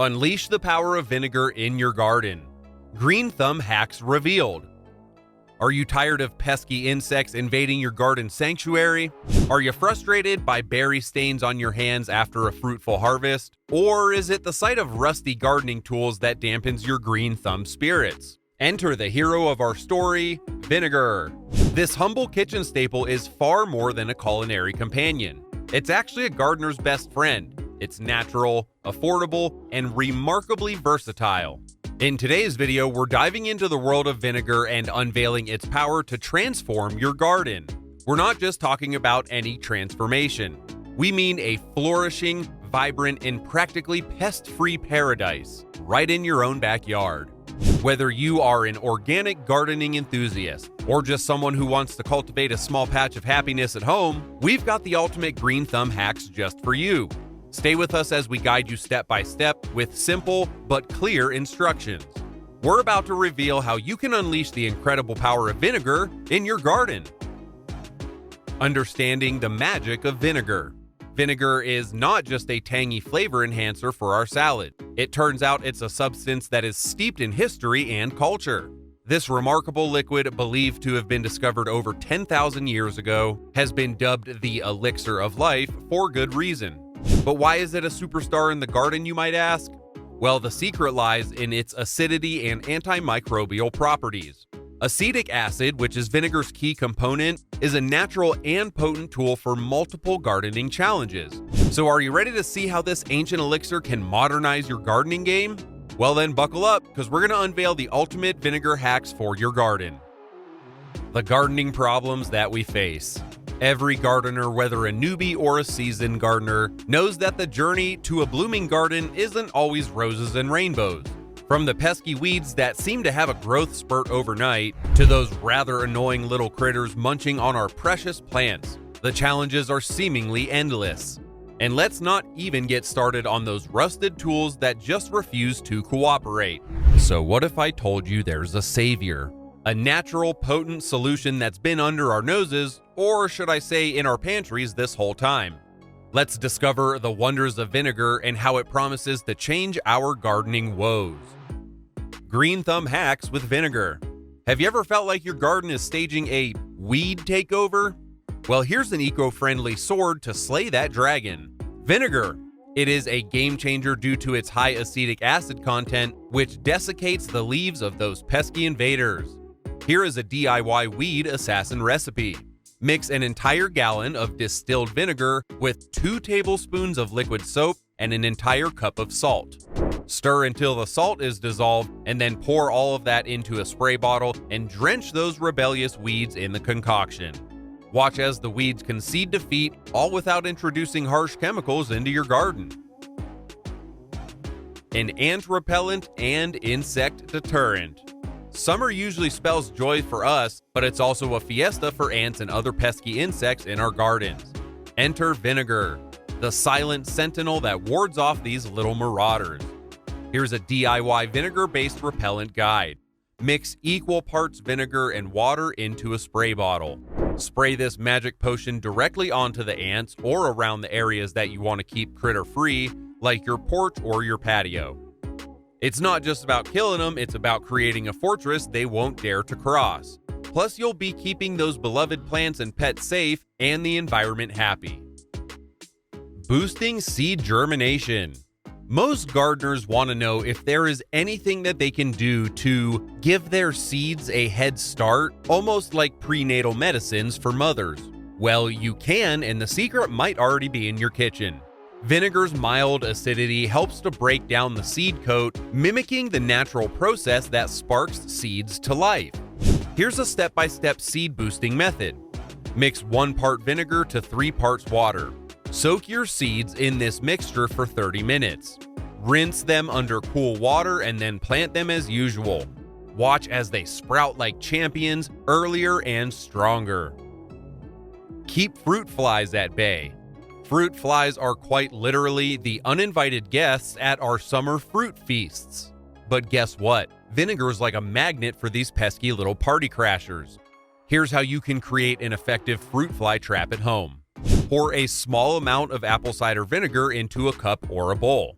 Unleash the power of vinegar in your garden. Green thumb hacks revealed. Are you tired of pesky insects invading your garden sanctuary? Are you frustrated by berry stains on your hands after a fruitful harvest? Or is it the sight of rusty gardening tools that dampens your green thumb spirits? Enter the hero of our story, vinegar. This humble kitchen staple is far more than a culinary companion. It's actually a gardener's best friend. It's natural, affordable, and remarkably versatile. In today's video, we're diving into the world of vinegar and unveiling its power to transform your garden. We're not just talking about any transformation. We mean a flourishing, vibrant, and practically pest-free paradise right in your own backyard. Whether you are an organic gardening enthusiast or just someone who wants to cultivate a small patch of happiness at home, we've got the ultimate green thumb hacks just for you. Stay with us as we guide you step by step with simple but clear instructions. We're about to reveal how you can unleash the incredible power of vinegar in your garden. Understanding the magic of vinegar. Vinegar is not just a tangy flavor enhancer for our salad. It turns out it's a substance that is steeped in history and culture. This remarkable liquid, believed to have been discovered over 10,000 years ago, has been dubbed the elixir of life for good reason. But why is it a superstar in the garden, you might ask? Well, the secret lies in its acidity and antimicrobial properties. Acetic acid, which is vinegar's key component, is a natural and potent tool for multiple gardening challenges. So are you ready to see how this ancient elixir can modernize your gardening game? Well then, buckle up, because we're going to unveil the ultimate vinegar hacks for your garden. The gardening problems that we face. Every gardener, whether a newbie or a seasoned gardener, knows that the journey to a blooming garden isn't always roses and rainbows. From the pesky weeds that seem to have a growth spurt overnight, to those rather annoying little critters munching on our precious plants, the challenges are seemingly endless. And let's not even get started on those rusted tools that just refuse to cooperate. So what if I told you there's a savior? A natural, potent solution that's been under our noses, or should I say in our pantries this whole time. Let's discover the wonders of vinegar and how it promises to change our gardening woes. Green thumb hacks with vinegar. Have you ever felt like your garden is staging a weed takeover? Well, here's an eco-friendly sword to slay that dragon. Vinegar. It is a game changer due to its high acetic acid content, which desiccates the leaves of those pesky invaders. Here is a DIY weed assassin recipe. Mix an entire gallon of distilled vinegar with 2 tablespoons of liquid soap and an entire cup of salt. Stir until the salt is dissolved, and then pour all of that into a spray bottle and drench those rebellious weeds in the concoction. Watch as the weeds concede defeat, all without introducing harsh chemicals into your garden. An ant repellent and insect deterrent. Summer usually spells joy for us, but it's also a fiesta for ants and other pesky insects in our gardens. Enter vinegar, the silent sentinel that wards off these little marauders. Here's a DIY vinegar-based repellent guide. Mix equal parts vinegar and water into a spray bottle. Spray this magic potion directly onto the ants or around the areas that you want to keep critter-free, like your porch or your patio. It's not just about killing them, it's about creating a fortress they won't dare to cross. Plus, you'll be keeping those beloved plants and pets safe and the environment happy. Boosting seed germination. Most gardeners want to know if there is anything that they can do to give their seeds a head start, almost like prenatal medicines for mothers. Well, you can, and the secret might already be in your kitchen. Vinegar's mild acidity helps to break down the seed coat, mimicking the natural process that sparks seeds to life. Here's a step-by-step seed boosting method. Mix 1 part vinegar to 3 parts water. Soak your seeds in this mixture for 30 minutes. Rinse them under cool water and then plant them as usual. Watch as they sprout like champions, earlier and stronger. Keep fruit flies at bay. Fruit flies are quite literally the uninvited guests at our summer fruit feasts. But guess what? Vinegar is like a magnet for these pesky little party crashers. Here's how you can create an effective fruit fly trap at home. Pour a small amount of apple cider vinegar into a cup or a bowl.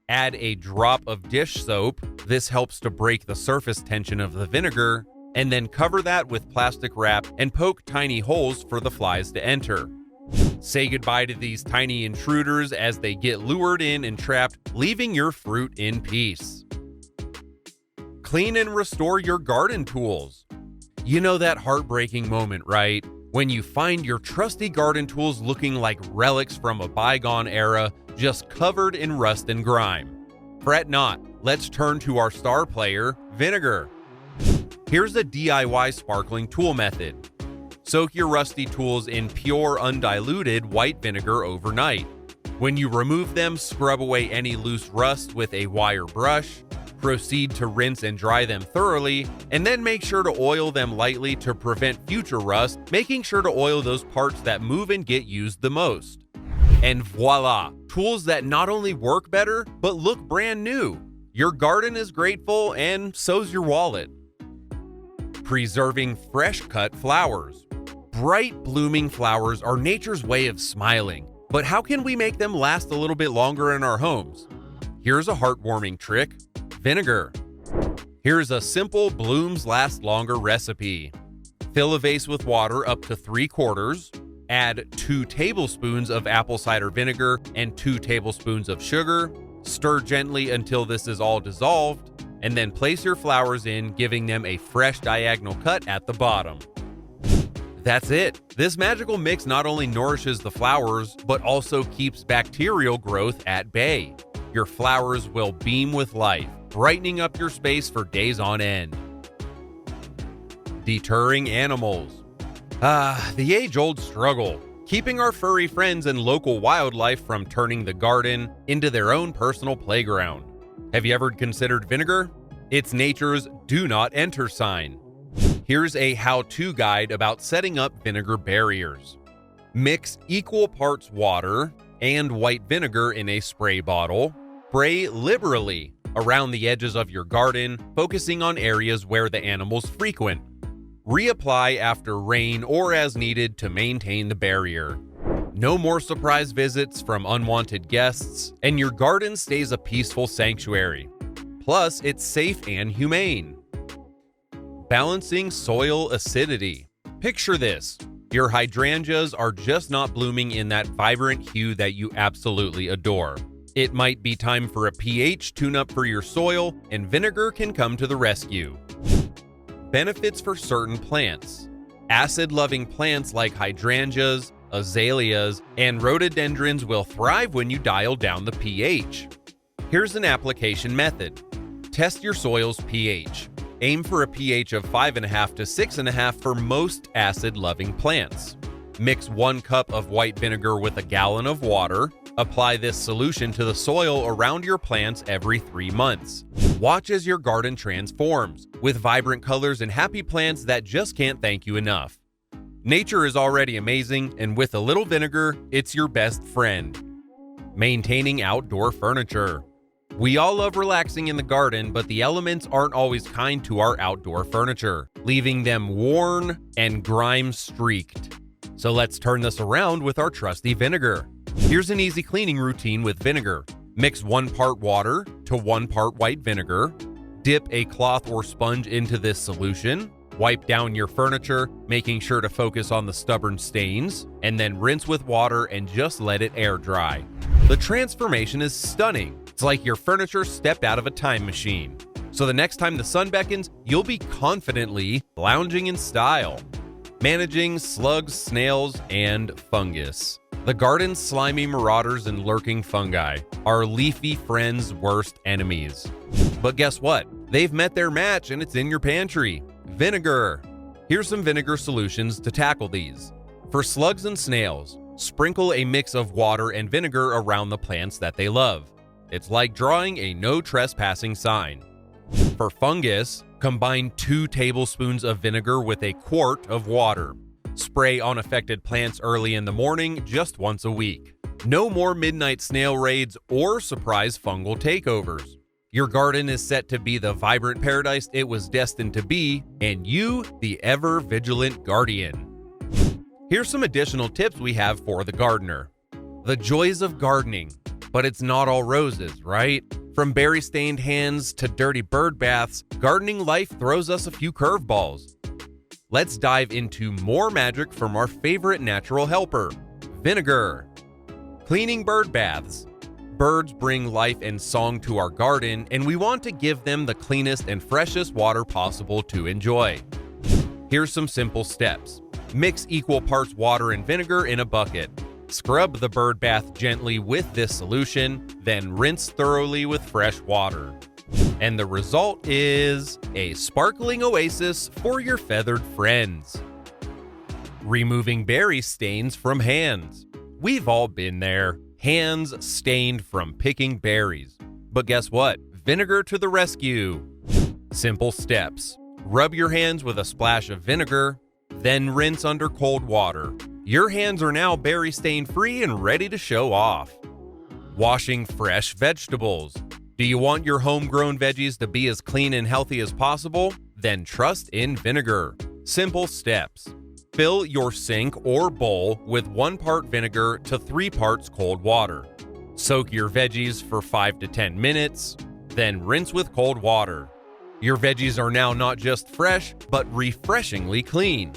Add a drop of dish soap. This helps to break the surface tension of the vinegar. And then cover that with plastic wrap and poke tiny holes for the flies to enter. Say goodbye to these tiny intruders as they get lured in and trapped, leaving your fruit in peace. Clean and restore your garden tools. You know that heartbreaking moment, right? When you find your trusty garden tools looking like relics from a bygone era, just covered in rust and grime. Fret not, let's turn to our star player, Vinegar. Here's a DIY sparkling tool method. Soak your rusty tools in pure, undiluted white vinegar overnight. When you remove them, scrub away any loose rust with a wire brush. Proceed to rinse and dry them thoroughly, and then make sure to oil them lightly to prevent future rust, making sure to oil those parts that move and get used the most. And voila! Tools that not only work better, but look brand new. Your garden is grateful, and so's your wallet. Preserving fresh-cut flowers. Bright, blooming flowers are nature's way of smiling, but how can we make them last a little bit longer in our homes? Here's a heartwarming trick. Vinegar. Here's a simple blooms last longer recipe. Fill a vase with water up to 3/4. Add 2 tablespoons of apple cider vinegar and 2 tablespoons of sugar. Stir gently until this is all dissolved, and then place your flowers in, giving them a fresh diagonal cut at the bottom. That's it. This magical mix not only nourishes the flowers, but also keeps bacterial growth at bay. Your flowers will beam with life, brightening up your space for days on end. Deterring animals. The age-old struggle. Keeping our furry friends and local wildlife from turning the garden into their own personal playground. Have you ever considered vinegar? It's nature's do not enter sign. Here's a how-to guide about setting up vinegar barriers. Mix equal parts water and white vinegar in a spray bottle. Spray liberally around the edges of your garden, focusing on areas where the animals frequent. Reapply after rain or as needed to maintain the barrier. No more surprise visits from unwanted guests, and your garden stays a peaceful sanctuary. Plus, it's safe and humane. Balancing soil acidity. Picture this. Your hydrangeas are just not blooming in that vibrant hue that you absolutely adore. It might be time for a pH tune-up for your soil, and vinegar can come to the rescue. Benefits for certain plants. Acid-loving plants like hydrangeas, azaleas, and rhododendrons will thrive when you dial down the pH. Here's an application method. Test your soil's pH. Aim for a pH of 5.5 to 6.5 for most acid-loving plants. Mix 1 cup of white vinegar with a gallon of water. Apply this solution to the soil around your plants every 3 months. Watch as your garden transforms, with vibrant colors and happy plants that just can't thank you enough. Nature is already amazing, and with a little vinegar, it's your best friend. Maintaining outdoor furniture. We all love relaxing in the garden, but the elements aren't always kind to our outdoor furniture, leaving them worn and grime-streaked. So let's turn this around with our trusty vinegar. Here's an easy cleaning routine with vinegar. Mix 1 part water to 1 part white vinegar. Dip a cloth or sponge into this solution. Wipe down your furniture, making sure to focus on the stubborn stains, and then rinse with water and just let it air dry. The transformation is stunning. It's like your furniture stepped out of a time machine. So the next time the sun beckons, you'll be confidently lounging in style. Managing slugs, snails, and fungus. The garden's slimy marauders and lurking fungi are leafy friends' worst enemies. But guess what? They've met their match, and it's in your pantry. Vinegar. Here's some vinegar solutions to tackle these. For slugs and snails, sprinkle a mix of water and vinegar around the plants that they love. It's like drawing a no trespassing sign. For fungus, combine 2 tablespoons of vinegar with a quart of water. Spray on affected plants early in the morning, just once a week. No more midnight snail raids or surprise fungal takeovers. Your garden is set to be the vibrant paradise it was destined to be, and you, the ever-vigilant guardian. Here's some additional tips we have for the gardener. The joys of gardening. But it's not all roses, right? From berry-stained hands to dirty bird baths, gardening life throws us a few curveballs. Let's dive into more magic from our favorite natural helper, vinegar. Cleaning bird baths. Birds bring life and song to our garden, and we want to give them the cleanest and freshest water possible to enjoy. Here's some simple steps. Mix equal parts water and vinegar in a bucket. Scrub the bird bath gently with this solution, then rinse thoroughly with fresh water. And the result is a sparkling oasis for your feathered friends. Removing berry stains from hands. We've all been there, hands stained from picking berries. But guess what? Vinegar to the rescue. Simple steps. Rub your hands with a splash of vinegar, then rinse under cold water. Your hands are now berry stain free and ready to show off. Washing fresh vegetables. Do you want your homegrown veggies to be as clean and healthy as possible? Then trust in vinegar. Simple steps. Fill your sink or bowl with 1 part vinegar to 3 parts cold water. Soak your veggies for 5 to 10 minutes, then rinse with cold water. Your veggies are now not just fresh, but refreshingly clean.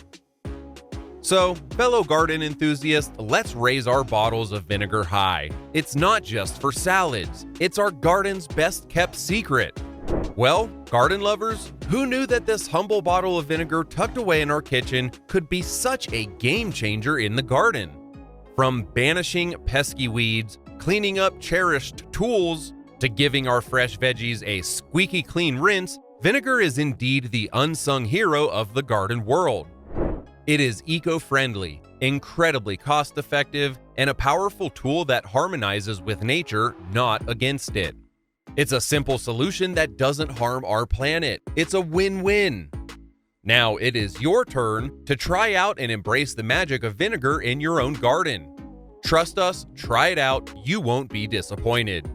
So, fellow garden enthusiasts, let's raise our bottles of vinegar high. It's not just for salads, it's our garden's best kept secret. Well, garden lovers, who knew that this humble bottle of vinegar tucked away in our kitchen could be such a game changer in the garden? From banishing pesky weeds, cleaning up cherished tools, to giving our fresh veggies a squeaky clean rinse, vinegar is indeed the unsung hero of the garden world. It is eco-friendly, incredibly cost-effective, and a powerful tool that harmonizes with nature, not against it. It's a simple solution that doesn't harm our planet. It's a win-win. Now it is your turn to try out and embrace the magic of vinegar in your own garden. Trust us, try it out, you won't be disappointed.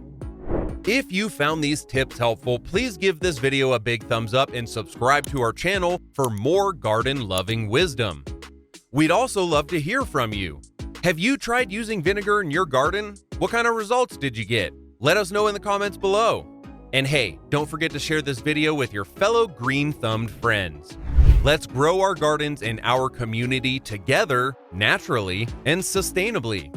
If you found these tips helpful, please give this video a big thumbs up and subscribe to our channel for more garden-loving wisdom. We'd also love to hear from you. Have you tried using vinegar in your garden? What kind of results did you get? Let us know in the comments below. And hey, don't forget to share this video with your fellow green-thumbed friends. Let's grow our gardens and our community together, naturally and sustainably.